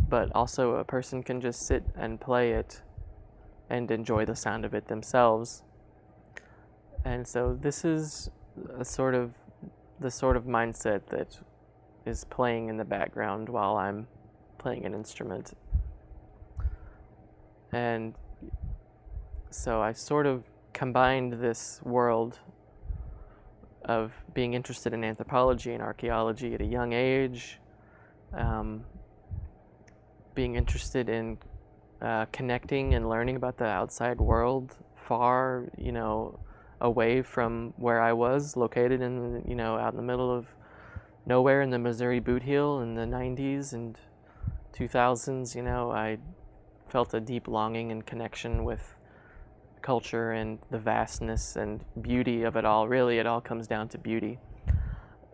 but also a person can just sit and play it and enjoy the sound of it themselves. And so this is the sort of mindset that is playing in the background while I'm playing an instrument. And so I sort of combined this world of being interested in anthropology and archaeology at a young age, being interested in connecting and learning about the outside world far, away from where I was located in, out in the middle of nowhere in the Missouri Boot Heel in the 90s and 2000s. I felt a deep longing and connection with culture and the vastness and beauty of it all. Really, it all comes down to beauty.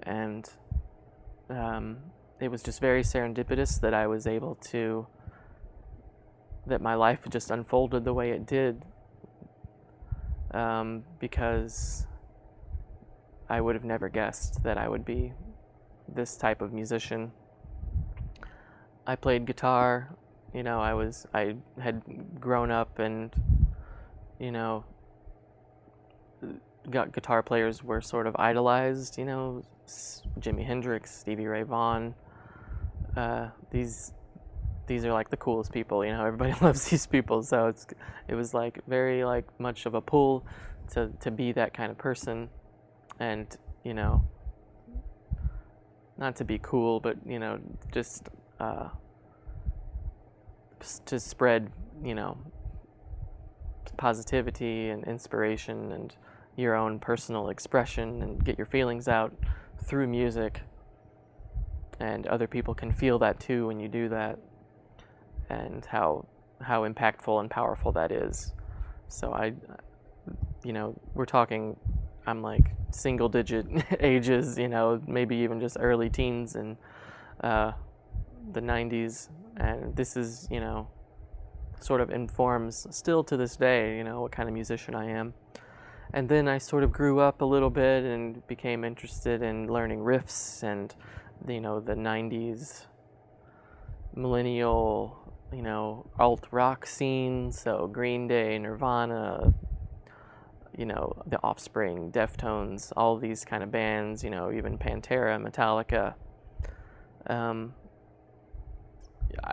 And it was just very serendipitous that I was able to, that my life just unfolded the way it did, because I would have never guessed that I would be this type of musician. I played guitar, I had grown up and, guitar players were sort of idolized, Jimi Hendrix, Stevie Ray Vaughan. These are like the coolest people, everybody loves these people. So it was like very like much of a pull to be that kind of person, and not to be cool, but just to spread positivity and inspiration and your own personal expression and get your feelings out through music. And other people can feel that too when you do that, and how impactful and powerful that is. So we're talking, I'm like single digit ages, maybe even just early teens in the 90s. And this is, sort of informs still to this day, what kind of musician I am. And then I sort of grew up a little bit and became interested in learning riffs and, the 90s millennial, alt rock scene. So Green Day, Nirvana, The Offspring, Deftones, all these kind of bands, even Pantera, Metallica.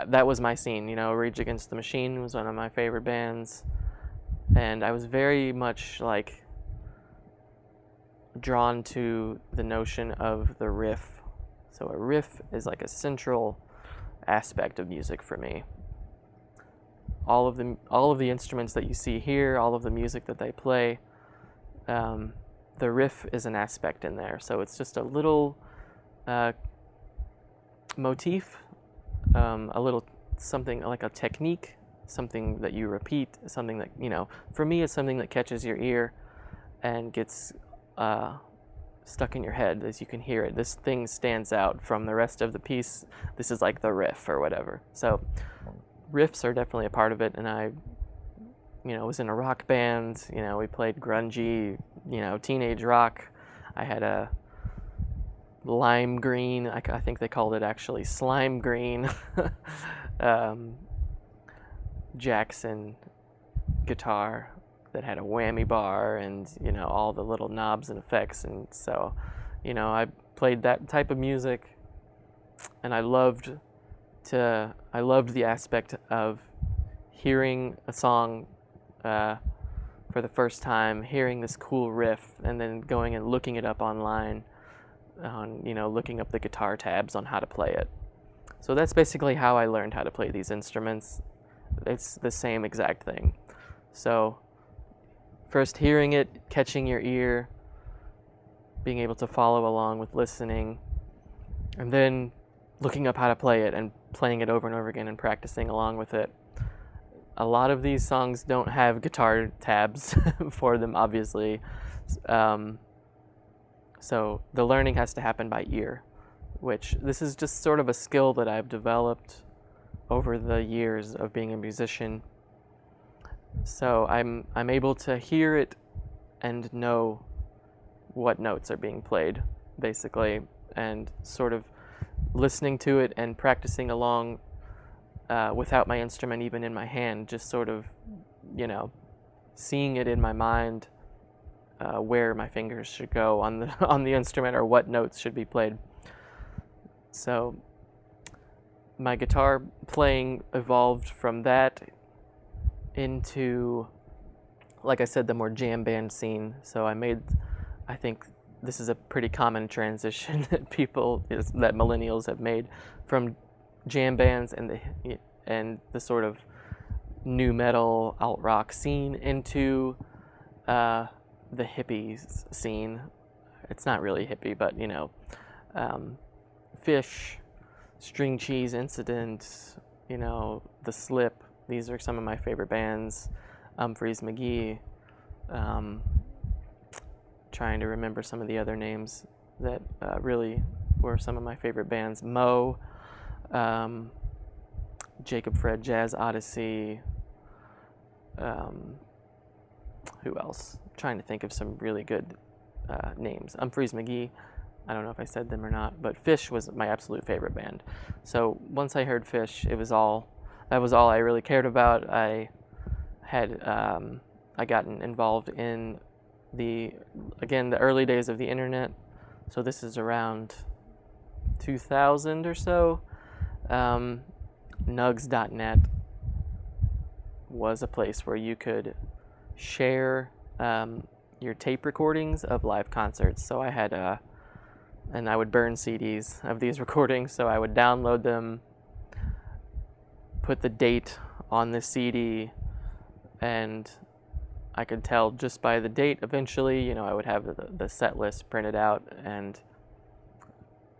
That was my scene, Rage Against the Machine was one of my favorite bands. And I was very much like drawn to the notion of the riff. So a riff is like a central aspect of music for me. All of the instruments that you see here, all of the music that they play, the riff is an aspect in there. So it's just a little motif, a little something like a technique something that you repeat, something that, for me, it's something that catches your ear and gets stuck in your head as you can hear it. This thing stands out from the rest of the piece. This is like the riff or whatever. So riffs are definitely a part of it, and I was in a rock band. We played grungy, teenage rock. I had a lime green, I think they called it actually slime green, Jackson guitar that had a whammy bar and, all the little knobs and effects. And so, I played that type of music, and I loved the aspect of hearing a song for the first time, hearing this cool riff, and then going and looking it up online, looking up the guitar tabs on how to play it. So that's basically how I learned how to play these instruments. It's the same exact thing. So first hearing it, catching your ear, being able to follow along with listening, and then looking up how to play it and playing it over and over again and practicing along with it. A lot of these songs don't have guitar tabs for them, obviously. So the learning has to happen by ear, which this is just sort of a skill that I've developed over the years of being a musician. So I'm able to hear it and know what notes are being played, basically, and sort of listening to it and practicing along without my instrument even in my hand, just sort of, seeing it in my mind, where my fingers should go on the instrument or what notes should be played. So my guitar playing evolved from that into, like I said, the more jam band scene. So I think this is a pretty common transition that millennials have made from jam bands and the sort of nu metal alt rock scene into the hippies scene. It's not really hippie, but Phish, String Cheese Incident, The Slip. These are some of my favorite bands. Umphrey's McGee. Trying to remember some of the other names that really were some of my favorite bands. Mo, Jacob Fred Jazz Odyssey. Who else? I'm trying to think of some really good names. Umphrey's McGee. I don't know if I said them or not, but Phish was my absolute favorite band. So once I heard Phish, that was all I really cared about. I gotten involved in the early days of the internet. So this is around 2000 or so. Nugs.net was a place where you could share your tape recordings of live concerts. So I had and I would burn CDs of these recordings. So I would download them, put the date on the CD, and I could tell just by the date eventually, I would have the set list printed out, and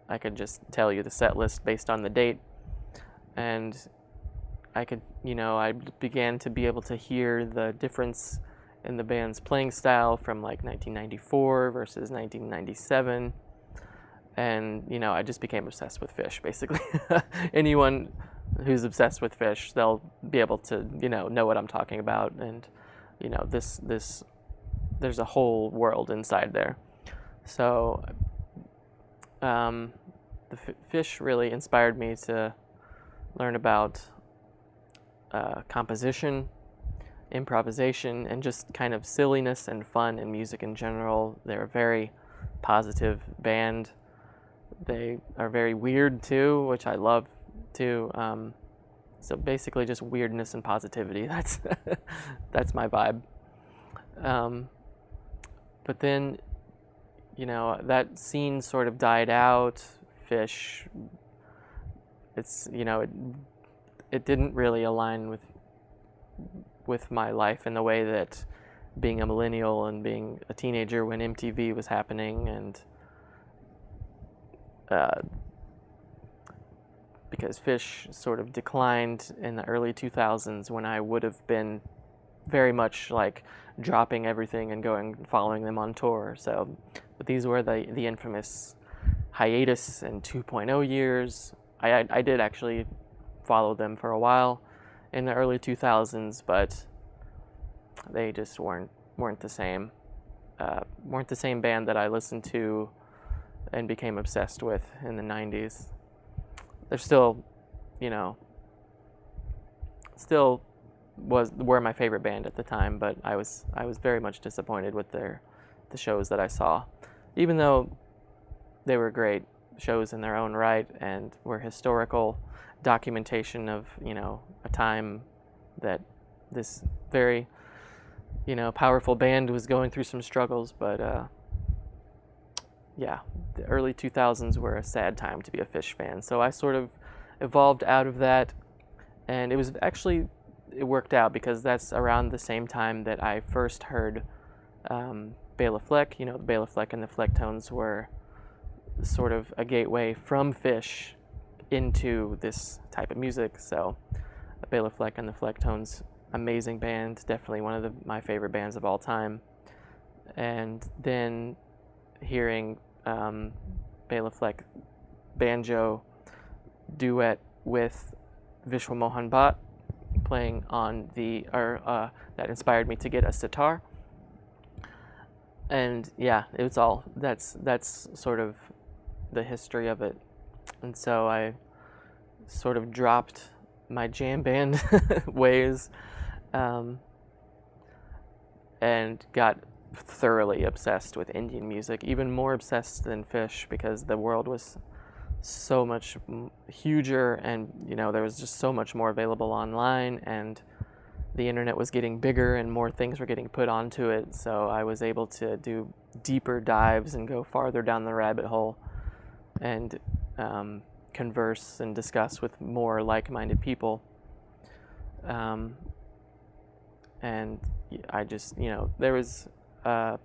I could just tell you the set list based on the date. And I could, I began to be able to hear the difference in the band's playing style from like 1994 versus 1997. And, I just became obsessed with Phish, basically. Anyone who's obsessed with Phish, they'll be able to, know what I'm talking about. And, there's a whole world inside there. So, the Phish really inspired me to learn about composition, improvisation, and just kind of silliness and fun in music in general. They're a very positive band. They are very weird too, which I love too. So basically just weirdness and positivity. That's my vibe. But then, that scene sort of died out. Phish, it didn't really align with my life in the way that being a millennial and being a teenager when MTV was happening and because Phish sort of declined in the early 2000s when I would have been very much like dropping everything and following them on tour. So, but these were the infamous hiatus and 2.0 years. I did actually follow them for a while in the early 2000s, but they just weren't the same. Weren't the same band that I listened to and became obsessed with in the 90s. They're still, were my favorite band at the time, but I was very much disappointed with the shows that I saw, even though they were great shows in their own right and were historical documentation of a time that this very powerful band was going through some struggles. But yeah, the early 2000s were a sad time to be a Phish fan, so I sort of evolved out of that, and it worked out because that's around the same time that I first heard Bela Fleck. Bela Fleck and the Flecktones were sort of a gateway from Phish into this type of music. So Bela Fleck and the Flecktones, amazing band, definitely one of my favorite bands of all time. And then hearing Bela Fleck banjo duet with Vishwa Mohan Bhatt playing on that inspired me to get a sitar. And yeah, that's sort of the history of it. And so I sort of dropped my jam band ways and got thoroughly obsessed with Indian music, even more obsessed than Phish, because the world was so much huger, and there was just so much more available online, and the internet was getting bigger and more things were getting put onto it. So I was able to do deeper dives and go farther down the rabbit hole and converse and discuss with more like-minded people. And I just, there was a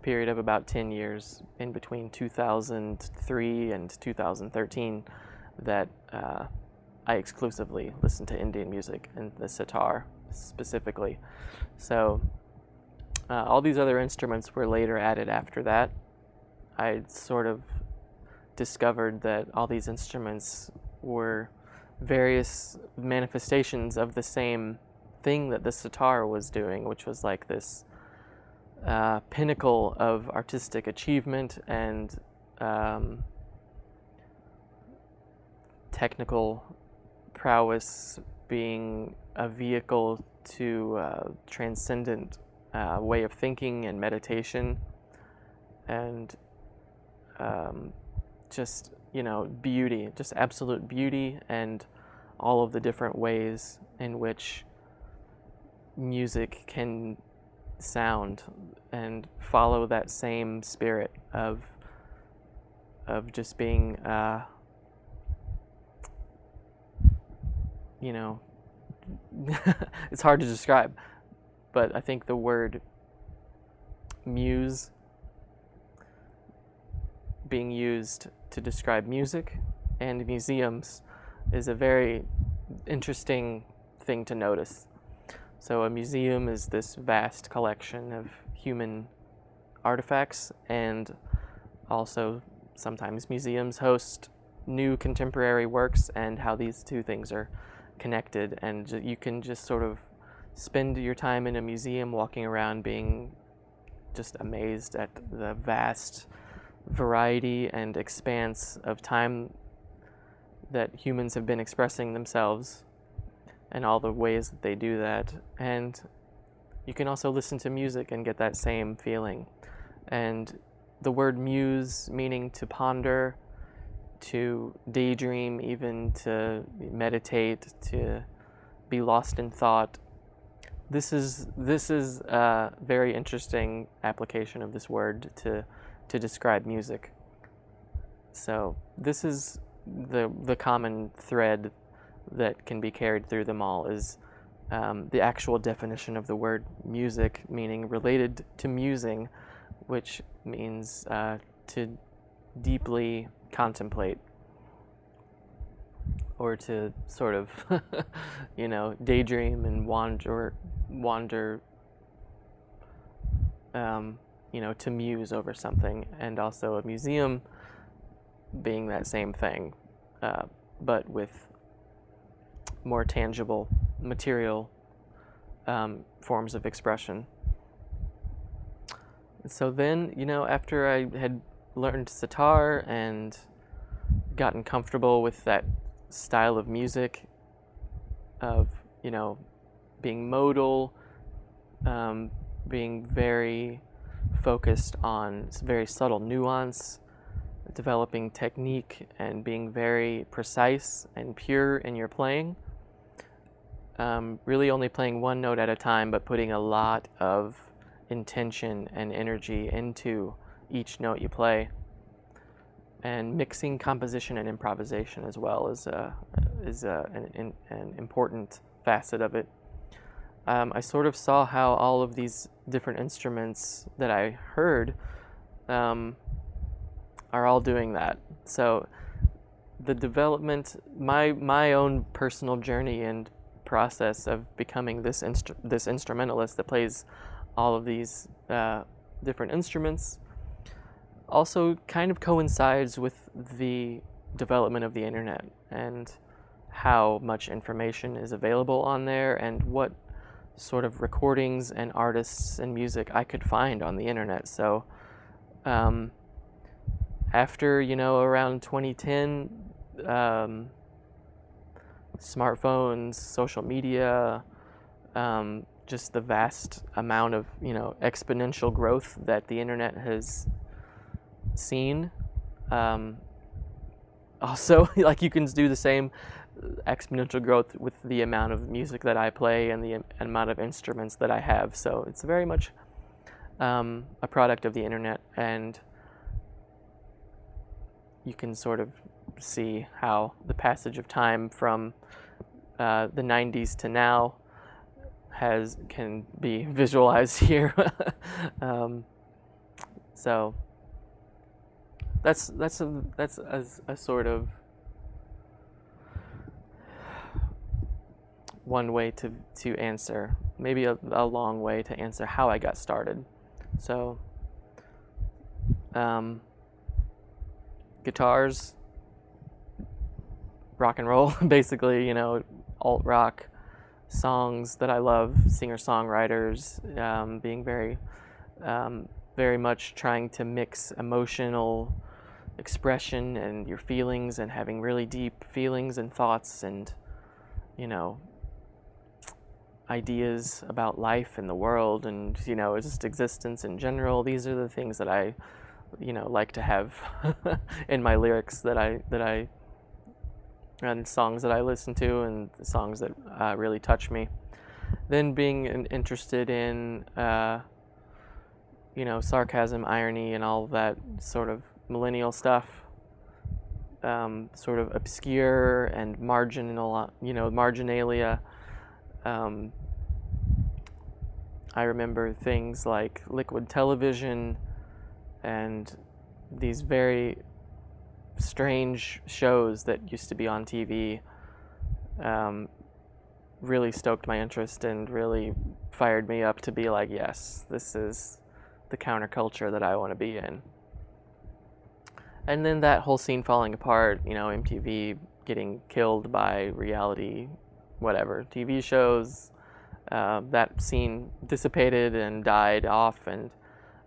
period of about 10 years in between 2003 and 2013 that I exclusively listened to Indian music and the sitar specifically. So all these other instruments were later added after that. I sort of discovered that all these instruments were various manifestations of the same thing that the sitar was doing, which was like this pinnacle of artistic achievement and technical prowess, being a vehicle to transcendent way of thinking and meditation, and just beauty, just absolute beauty, and all of the different ways in which music can sound and follow that same spirit of just being it's hard to describe, but I think the word muse being used to describe music and museums is a very interesting thing to notice. So a museum is this vast collection of human artifacts, and also sometimes museums host new contemporary works, and how these two things are connected. And you can just sort of spend your time in a museum walking around being just amazed at the vast variety and expanse of time that humans have been expressing themselves and all the ways that they do that. And you can also listen to music and get that same feeling. And the word muse, meaning to ponder, to daydream, even to meditate, to be lost in thought. This is a very interesting application of this word to describe music. So this is the common thread that can be carried through them all, is the actual definition of the word music, meaning related to musing, which means to deeply contemplate. or to sort of, daydream and wander, to muse over something, and also a museum being that same thing, but with more tangible, material forms of expression. So then, after I had learned sitar and gotten comfortable with that style of music, of, being modal, being very focused on very subtle nuance, developing technique, and being very precise and pure in your playing. Really only playing one note at a time, but putting a lot of intention and energy into each note you play, and mixing composition and improvisation as well is an important facet of it. I sort of saw how all of these different instruments that I heard are all doing that. So the development, my own personal journey and process of becoming this instrumentalist that plays all of these different instruments also kind of coincides with the development of the internet and how much information is available on there, and what sort of recordings and artists and music I could find on the internet. So after, around 2010, smartphones, social media, just the vast amount of, exponential growth that the internet has seen. Also, like, you can do the same exponential growth with the amount of music that I play and the amount of instruments that I have. So it's very much a product of the internet, and you can sort of see how the passage of time from the 90s to now can be visualized here. So that's a sort of one way to answer, maybe a long way to answer how I got started. So guitars, rock and roll, basically, alt rock songs that I love, singer-songwriters, being very much trying to mix emotional expression and your feelings, and having really deep feelings and thoughts and, ideas about life and the world and, just existence in general. These are the things that I, like to have in my lyrics and songs that I listen to, and songs that really touch me. Then being interested in, sarcasm, irony, and all of that sort of millennial stuff, sort of obscure and marginalia. I remember things like Liquid Television and these very strange shows that used to be on TV. Really stoked my interest and really fired me up to be like, yes, this is the counterculture that I want to be in. And then that whole scene falling apart, MTV getting killed by reality, whatever, TV shows, that scene dissipated and died off, and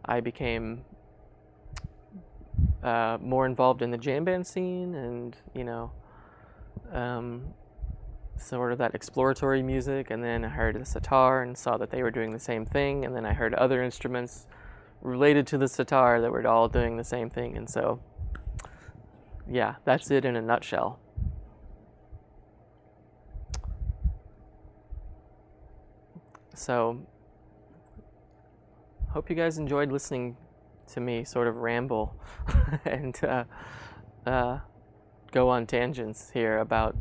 I became more involved in the jam band scene, and sort of that exploratory music. And then I heard the sitar and saw that they were doing the same thing, and then I heard other instruments related to the sitar that were all doing the same thing. And so, yeah, that's it in a nutshell. So, hope you guys enjoyed listening to me sort of ramble and go on tangents here about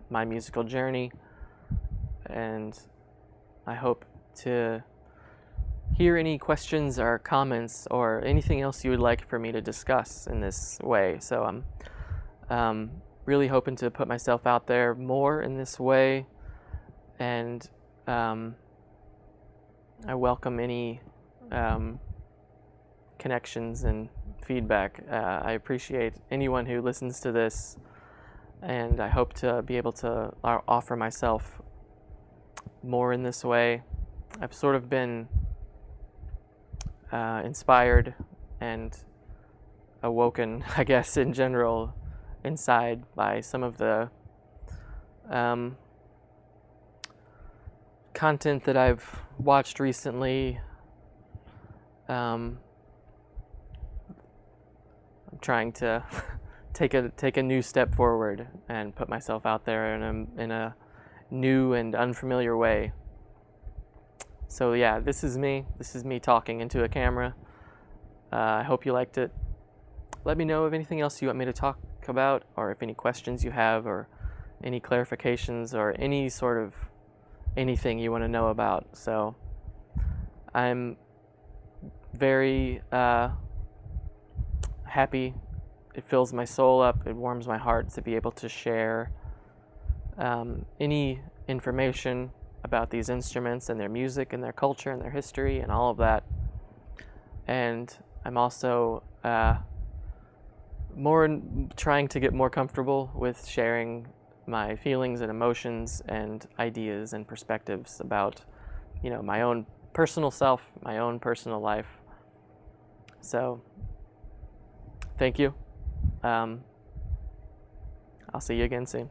my musical journey, and I hope to hear any questions or comments or anything else you would like for me to discuss in this way. So I'm really hoping to put myself out there more in this way, and I welcome any connections and feedback. I appreciate anyone who listens to this, and I hope to be able to offer myself more in this way. I've sort of been inspired and awoken, I guess, in general, inside by some of the content that I've watched recently. I'm trying to take a new step forward and put myself out there in a new and unfamiliar way. So yeah, this is me talking into a camera. I hope you liked it. Let me know of anything else you want me to talk about, or if any questions you have, or any clarifications, or any sort of anything you want to know about. So I'm very happy. It fills my soul up. It warms my heart to be able to share any information about these instruments and their music and their culture and their history and all of that. And I'm also trying to get more comfortable with sharing my feelings and emotions and ideas and perspectives about, my own personal self, my own personal life. So, thank you. I'll see you again soon.